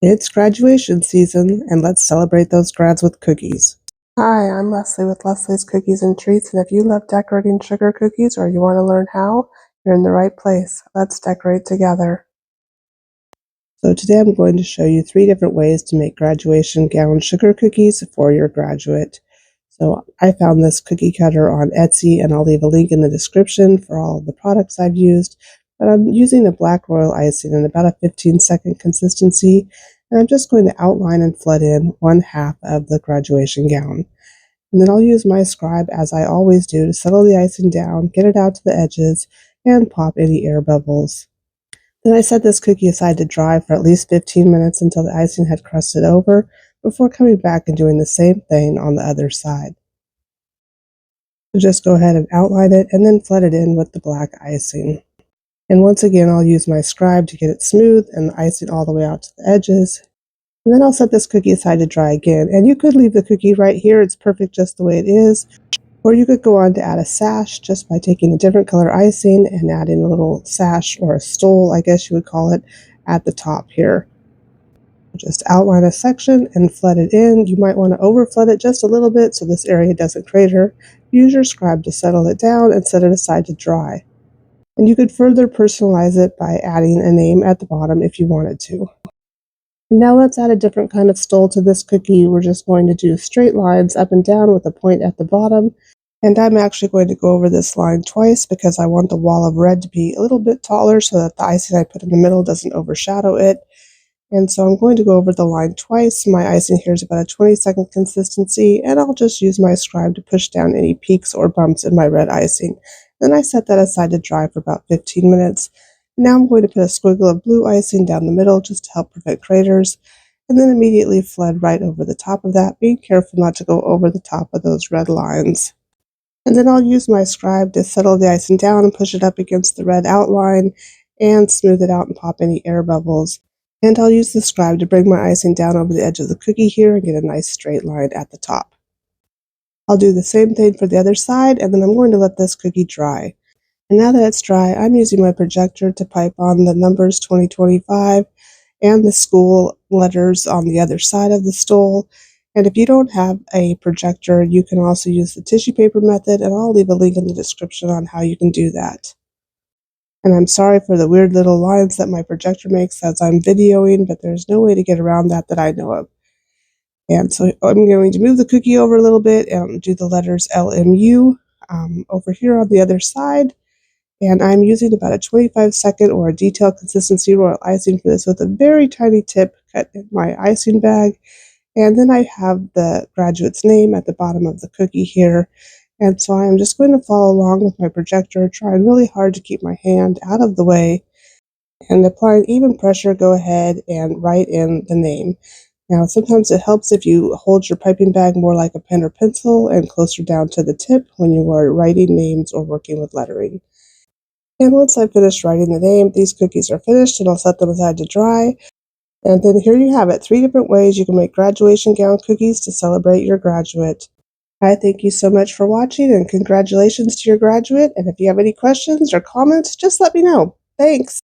It's graduation season, and let's celebrate those grads with cookies. Hi, I'm Leslie with Leslie's Cookies and Treats, and if you love decorating sugar cookies or you want to learn how, you're in the right place. Let's decorate together. So today I'm going to show you 3 different ways to make graduation gown sugar cookies for your graduate. So I found this cookie cutter on Etsy, and I'll leave a link in the description for all of the products I've used. But I'm using the black royal icing in about a 15-second consistency, and I'm just going to outline and flood in 1/2 of the graduation gown. And then I'll use my scribe, as I always do, to settle the icing down, get it out to the edges, and pop any air bubbles. Then I set this cookie aside to dry for at least 15 minutes until the icing had crusted over, before coming back and doing the same thing on the other side. So just go ahead and outline it and then flood it in with the black icing. And once again, I'll use my scribe to get it smooth and the icing all the way out to the edges. And then I'll set this cookie aside to dry again. And you could leave the cookie right here. It's perfect just the way it is. Or you could go on to add a sash just by taking a different color icing and adding a little sash, or a stole, I guess you would call it, at the top here. Just outline a section and flood it in. You might want to over flood it just a little bit so this area doesn't crater. Use your scribe to settle it down and set it aside to dry. And you could further personalize it by adding a name at the bottom if you wanted to. Now let's add a different kind of stole to this cookie. We're just going to do straight lines up and down with a point at the bottom. And I'm actually going to go over this line twice because I want the wall of red to be a little bit taller so that the icing I put in the middle doesn't overshadow it. And so I'm going to go over the line twice. My icing here is about a 20-second consistency, and I'll just use my scribe to push down any peaks or bumps in my red icing. Then I set that aside to dry for about 15 minutes. Now I'm going to put a squiggle of blue icing down the middle just to help prevent craters, and then immediately flood right over the top of that, being careful not to go over the top of those red lines. And then I'll use my scribe to settle the icing down and push it up against the red outline and smooth it out and pop any air bubbles. And I'll use the scribe to bring my icing down over the edge of the cookie here and get a nice straight line at the top. I'll do the same thing for the other side, and then I'm going to let this cookie dry. And now that it's dry, I'm using my projector to pipe on the numbers 2025 and the school letters on the other side of the stole. And if you don't have a projector, you can also use the tissue paper method, and I'll leave a link in the description on how you can do that. And I'm sorry for the weird little lines that my projector makes as I'm videoing, but there's no way to get around that I know of. And so I'm going to move the cookie over a little bit and do the letters LMU over here on the other side. And I'm using about a 25-second or a detailed consistency royal icing for this, with a very tiny tip cut in my icing bag. And then I have the graduate's name at the bottom of the cookie here. And so I'm just going to follow along with my projector, trying really hard to keep my hand out of the way. And applying even pressure, go ahead and write in the name. Now, sometimes it helps if you hold your piping bag more like a pen or pencil and closer down to the tip when you are writing names or working with lettering. And once I've finished writing the name, these cookies are finished, and I'll set them aside to dry. And then here you have it, 3 different ways you can make graduation gown cookies to celebrate your graduate. I thank you so much for watching, and congratulations to your graduate. And if you have any questions or comments, just let me know. Thanks.